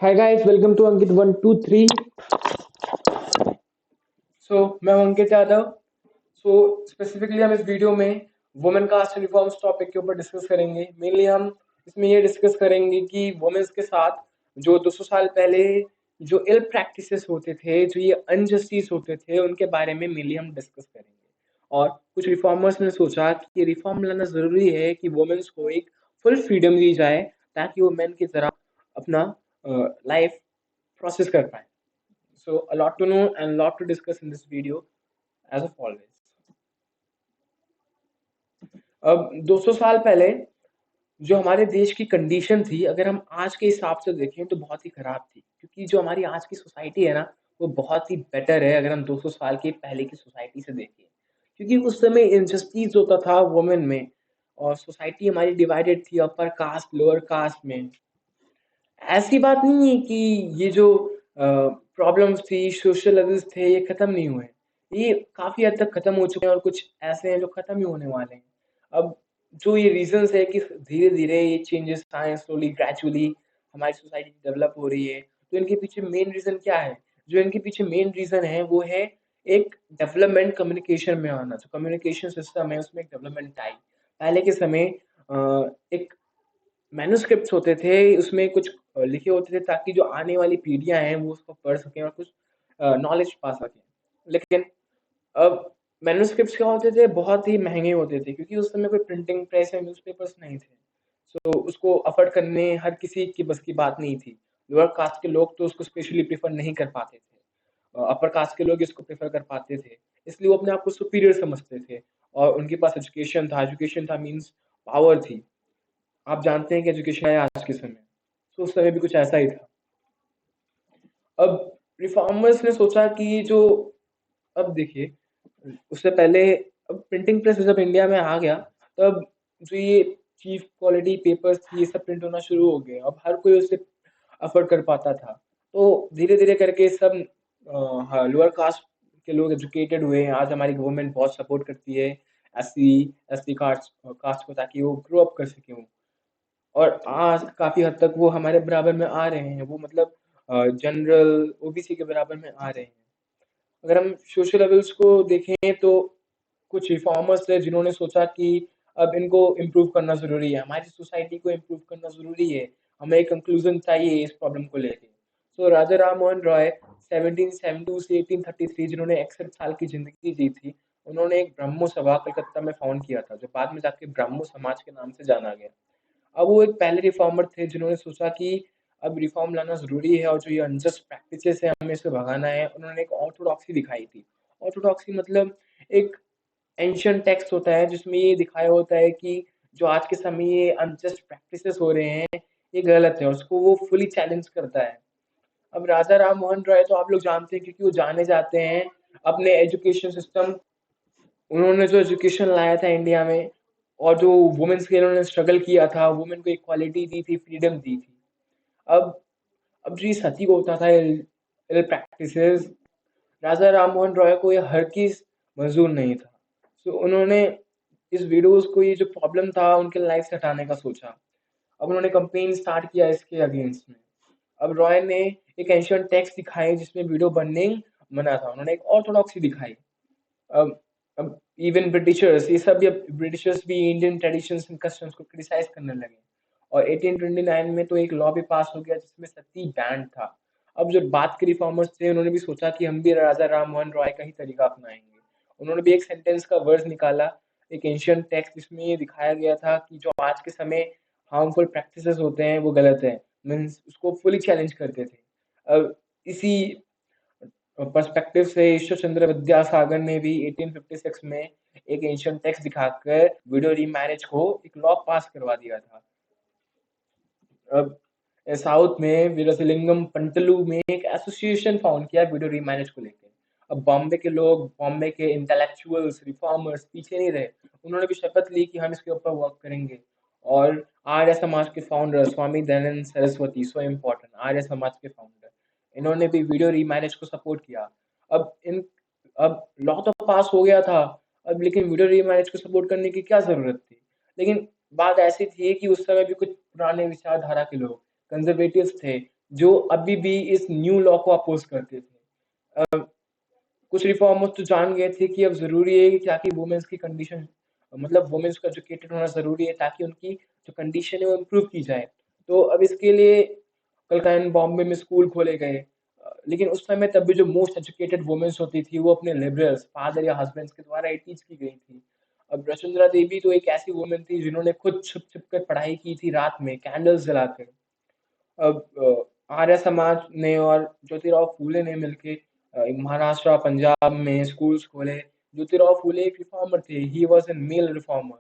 Hi guys, welcome to अंकित 123। मैं हूं Ankit Yadav. Specifically हम इस वीडियो में वुमेन कास्ट रिफॉर्म्स टॉपिक के ऊपर डिस्कस करेंगे। मेनली हम इसमें ये डिस्कस करेंगे कि वुमेन्स के साथ जो 200 साल पहले जो इल प्रैक्टिसेस होते थे, जो ये अनजस्टिस होते थे, उनके बारे में मेनली हम डिस्कस करेंगे। और कुछ रिफॉर्मर्स ने सोचा कि ये रिफॉर्म लाना ज़रूरी है कि वुमेन्स को एक फुल फ्रीडम दी जाए, ताकि वो मेन की तरह अपना लाइफ process कर पाएँ। So a lot to know and lot to discuss in this video as of always. अब 200 साल पहले जो हमारे देश की कंडीशन थी, अगर हम आज के हिसाब से देखें तो बहुत ही खराब थी, क्योंकि जो हमारी आज की सोसाइटी है ना, वो बहुत ही बेटर है अगर हम 200 साल के पहले की सोसाइटी से देखें। क्योंकि उस समय इनजस्टिस होता था वुमेन में, और सोसाइटी हमारी डिवाइडेड थी अपर कास्ट लोअर कास्ट में। ऐसी बात नहीं है कि ये जो प्रॉब्लम्स थी, सोशल लेवल्स थे, ये खत्म नहीं हुए। ये काफ़ी हद तक खत्म हो चुके हैं और कुछ ऐसे हैं जो खत्म ही होने वाले हैं। अब जो ये रीज़न्स है कि धीरे-धीरे ये चेंजेस आए हैं, स्लोली ग्रेजुअली हमारी सोसाइटी डेवलप हो रही है। तो इनके पीछे मेन रीज़न क्या है? जो इनके पीछे मेन रीज़न है वो है एक डेवलपमेंट कम्युनिकेशन में आना। जो कम्युनिकेशन सिस्टम है उसमें एक डेवलपमेंट आई। पहले के समय एक मैन्युस्क्रिप्ट्स होते थे, उसमें कुछ लिखे होते थे, ताकि जो आने वाली पीढ़ियाँ हैं वो उसको पढ़ सकें और कुछ नॉलेज पा सकें। लेकिन अब मैन्युस्क्रिप्ट्स क्या होते थे, बहुत ही महँगे होते थे, क्योंकि उस समय कोई प्रिंटिंग प्रेस या न्यूज़पेपर्स नहीं थे। तो उसको अफ़ोर्ड करने हर किसी की बस की बात नहीं थी। लोअर कास्ट के लोग तो उसको स्पेशली प्रेफ़र नहीं कर पाते थे। अपर कास्ट के लोग इसको प्रेफ़र कर पाते थे। इसलिए वो अपने आप को सुपीरियर समझते थे, और उनके पास एजुकेशन था मीन्स पावर थी। आप जानते हैं कि एजुकेशन है आज के समय, तो उस समय भी कुछ ऐसा ही था। अब रिफॉर्मर्स ने सोचा कि जो अब देखिए, उससे पहले अब प्रिंटिंग प्रेस जब इंडिया में आ गया, तब जो ये चीप क्वालिटी पेपर्स थी, ये सब प्रिंट होना शुरू हो गए। अब हर कोई उसे अफ़ोर्ड कर पाता था। तो धीरे-धीरे करके सब हाँ, लोअर कास्ट के लोग एजुकेटेड हुए हैं। आज हमारी गवर्नमेंट बहुत सपोर्ट करती है एससी एसटी कास्ट को, ताकि वो ग्रो अप कर सकें वो। और आज काफ़ी हद तक वो हमारे बराबर में आ रहे हैं। वो मतलब जनरल ओबीसी के बराबर में आ रहे हैं। अगर हम सोशल लेवल्स को देखें तो कुछ रिफॉर्मर्स थे जिन्होंने सोचा कि अब इनको इम्प्रूव करना ज़रूरी है, हमारी सोसाइटी को इम्प्रूव करना ज़रूरी है, हमें एक कंक्लूज़न चाहिए इस प्रॉब्लम को लेके। राजा राम मोहन रॉय 1772 से 1833, जिन्होंने 61 साल की ज़िंदगी जी थी, उन्होंने एक ब्रह्मो सभा कलकत्ता में फाउंड किया था, जो बाद में जाके ब्रह्मो समाज के नाम से जाना गया। अब वो एक पहले रिफॉर्मर थे जिन्होंने सोचा कि अब रिफॉर्म लाना ज़रूरी है, और जो ये अनजस्ट प्रैक्टिसेस है हमें इसे भगाना है। उन्होंने एक ऑर्थोडॉक्सी दिखाई थी। ऑर्थोडॉक्सी मतलब एक एंशिएंट टेक्स्ट होता है जिसमें ये दिखाया होता है कि जो आज के समय ये अनजस्ट प्रैक्टिसेस हो रहे हैं, ये गलत है, और उसको वो फुली चैलेंज करता है। अब राजा राम मोहन रॉय तो आप लोग जानते हैं, क्योंकि वो जाने जाते हैं अपने एजुकेशन सिस्टम। उन्होंने जो एजुकेशन लाया था इंडिया में, और जो वुमेन्स के लिए उन्होंने स्ट्रगल किया था, वुमेन को इक्वालिटी दी थी, फ्रीडम दी थी। अब अब जो ये सती होता था, इल प्रैक्टिसेस, राजा राम मोहन रॉय को ये हर चीज़ मंज़ूर नहीं था। उन्होंने इस विडोज़ को, ये जो प्रॉब्लम था, उनके लाइफ से हटाने का सोचा। अब उन्होंने कैंपेन स्टार्ट किया इसके अगेंस्ट में। अब रॉय ने एक एंशिएंट टेक्स्ट दिखाए जिसमें विडो बर्निंग मना था। उन्होंने एक ऑर्थोडॉक्सी दिखाई। अब अब इवन ब्रिटिशर्स, ये सब भी, अब ब्रिटिशर्स भी इंडियन ट्रेडिशंस एंड कस्टम्स को क्रिटिसाइज़ करने लगे। और 1829 में तो एक लॉ भी पास हो गया जिसमें सती बैंड था। अब जो बात के रिफॉर्मर्स थे, उन्होंने भी सोचा कि हम भी राजा राम मोहन रॉय का ही तरीका अपनाएँगे। उन्होंने भी एक सेंटेंस का वर्स निकाला, एक एंशिएंट टेक्स्ट, जिसमें ये दिखाया गया था कि जो आज के समय हार्मफुल प्रैक्टिसेस होते हैं वो गलत है। मीन्स उसको फुली चैलेंज करते थे। अब इसी पर्सपेक्टिव से ईश्वर चंद्र विद्यासागर ने भी 1856 में एक एंशिएंट टेक्स्ट दिखाकर विडो रीमैरिज को एक लॉ पास करवा दिया था। अब साउथ में वीरेशलिंगम पंतलू में एक एसोसिएशन फाउंड किया विडो रीमैरिज को लेके। अब बॉम्बे के लोग, बॉम्बे के इंटेलेक्चुअल्स, रिफॉर्मर्स पीछे नहीं रहे। उन्होंने भी शपथ ली कि हम इसके ऊपर वर्क करेंगे। और आर्य समाज के founder Swami Dayanand Saraswati, so important, Arya Samaj के फाउंडर, इन्होंने भी विडो रीमैरिज को सपोर्ट किया। अब इन अब लॉ तो पास हो गया था, अब लेकिन विडो रीमैरिज को सपोर्ट करने की क्या ज़रूरत थी? लेकिन बात ऐसी थी कि उस समय भी कुछ पुराने विचारधारा के लोग, कंज़र्वेटिव्स थे, जो अभी भी इस न्यू लॉ को अपोज करते थे। कुछ रिफॉर्मर्स तो जान गए थे कि अब ज़रूरी है कि ताकि वुमेन्स की कंडीशन, मतलब वुमेन्स को एजुकेटेड होना ज़रूरी है ताकि उनकी जो कंडीशन है वो इम्प्रूव की जाए। तो अब इसके लिए कलकत्ता बॉम्बे में स्कूल खोले गए। लेकिन उस समय तब भी जो मोस्ट एजुकेटेड वुमेन्स होती थी वो अपने लिबरल्स फादर या हस्बैंड्स के द्वारा टीच की गई थी। अब वसुंधरा देवी तो एक ऐसी वुमेन थी जिन्होंने खुद छुप छुप कर पढ़ाई की थी रात में कैंडल्स जलाकर। अब आर्य समाज ने और ज्योतिराव फूले ने मिलके महाराष्ट्र पंजाब में स्कूल्स खोले। ज्योतिराव फूले एक रिफॉर्मर थे, he was an male reformer.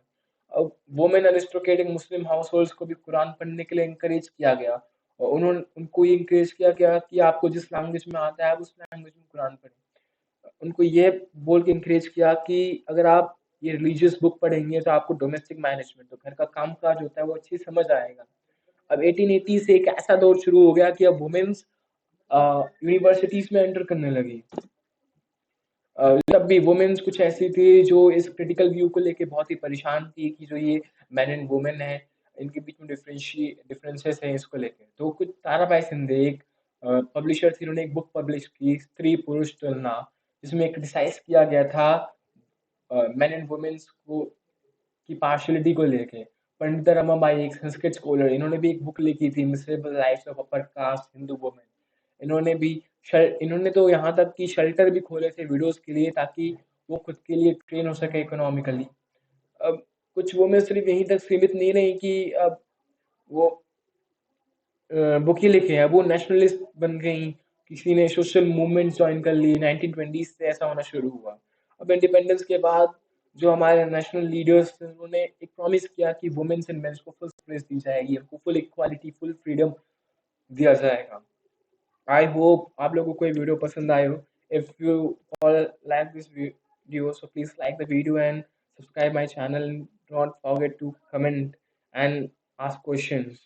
अब वुमेन अरिस्टोक्रेटिक मुस्लिम हाउसहोल्ड्स को भी कुरान पढ़ने के लिए इंकरेज किया गया और उन्होंने उनको ये इंकरेज किया गया कि आपको जिस लैंग्वेज में आता है आप उस लैंग्वेज में कुरान पढ़ें। उनको ये बोल के इंकरेज किया कि अगर आप ये रिलीजियस बुक पढ़ेंगे तो आपको डोमेस्टिक मैनेजमेंट, तो घर का काम काज होता है, वो अच्छी समझ आएगा। अब 1880 से एक ऐसा दौर शुरू हो गया कि अब वुमेन्स यूनिवर्सिटीज में एंटर करने लगी। तब भी वुमेन्स कुछ ऐसी थी जो इस क्रिटिकल व्यू को लेके बहुत ही परेशान थी कि जो ये मैन एंड वुमेन है इनके बीच में डिफरेंसेस हैं इसको लेके। तो कुछ ताराबाई शिंदे एक पब्लिशर थी, उन्होंने एक बुक पब्लिश की स्त्री पुरुष तुलना, जिसमें क्रिटिसाइज किया गया था मेन एंड वुमेन्स को की पार्शियलिटी को लेके। पंडित रमाबाई एक संस्कृत स्कॉलर, इन्होंने भी एक बुक लिखी थी miscible lives of upper caste Hindu women. इन्होंने भी इन्होंने तो यहाँ तक कि शेल्टर भी खोले थे विडोज के लिए ताकि वो खुद के लिए ट्रेन हो सके इकोनॉमिकली। अब कुछ वुमेन सिर्फ यहीं तक सीमित नहीं रही कि अब वो बुक ही लिखे हैं, वो नेशनलिस्ट बन गई। किसी ने सोशल मूवमेंट ज्वाइन कर ली, 1920 से ऐसा होना शुरू हुआ। अब इंडिपेंडेंस के बाद जो हमारे नेशनल लीडर्स थे उन्होंने एक प्रॉमिस किया कि वुमेन्स एंड मेंस को फुल स्पेस दी जाएगी, उनको फुल इक्वालिटी फुल फ्रीडम दिया जाएगा। आई होप आप लोगों को ये वीडियो पसंद आए हो। If you all like this video so please like the video and subscribe my channel, don't forget to comment and ask questions.